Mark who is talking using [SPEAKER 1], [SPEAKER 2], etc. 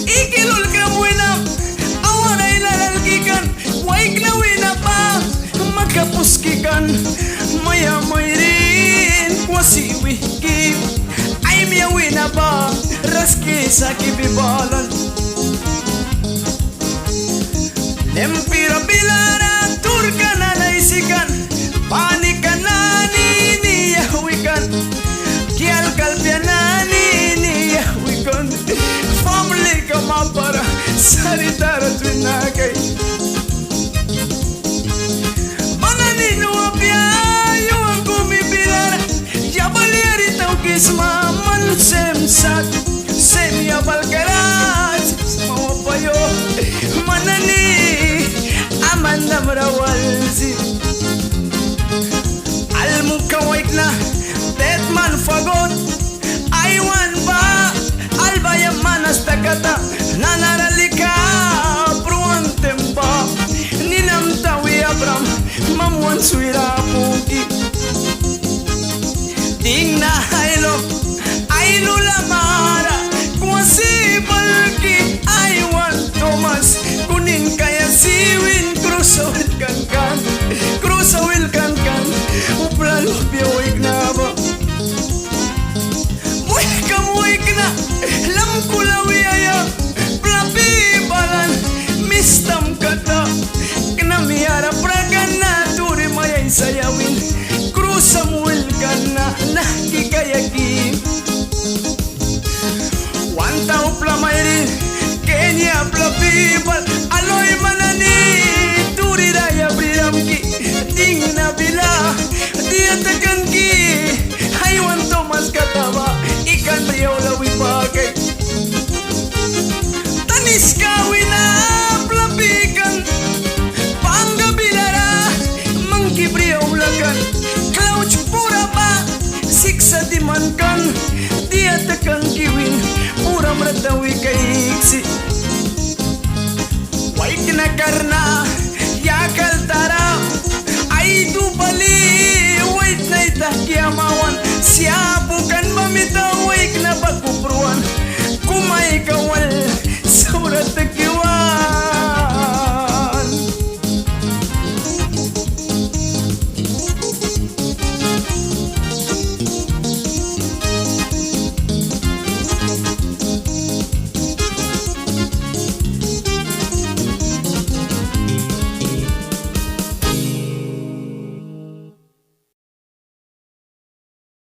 [SPEAKER 1] Ikilul ka buena, awara ilalalgikan, waik na wina pa, magkapuskikan, maya mayrin, wasiwi kim, ay miya wina pa, raski sa kibibalan. Lempira bilara, turka na naisikan, panikan na niniyawikan, kial kalpian na niniyawikan, family ka mapara, saritara tuinagay. Mananino apya, yung kumibilara, yabaliari tau kisma, mansemsat, semyabal karat, mawapayo, manani, amanda marawalzi. Almukawaik na, Tetman fagot, AIWAN ba, albaya manas takata, nanaralika, pruantem ba, ninam tawi abram, mamuan suira puki. Ding na hailo, ailu lamara, kuasi balki, AIWAN Thomas, kunin kaya siwin, krusawil kan, krusawil kan, uplan biawik na ba. Muik na, lam kulawiaya, plapi balan, mistam kata, knamiara pragana, turi mayay sayawin, krusamuil kana, nakikayaki. Wanta upla mayrin, Kenya plapi bal, aloy manani, turi raya briramki, ting na bila, dia tekan ki, AIWAN Thomas katawa, ikan beliau lawi pakai. Tanis kawina pelapikan, pangga bilara, mangki beliau lakan, klauch pura pa, siksa dimankan, dia tekan kiwin, pura meratawi kaiksi. Waik na karna, yakal tara, ay tu bali, wait na itah kiamawan, siya bukan mamita waik na pagpupruan, kumay kawal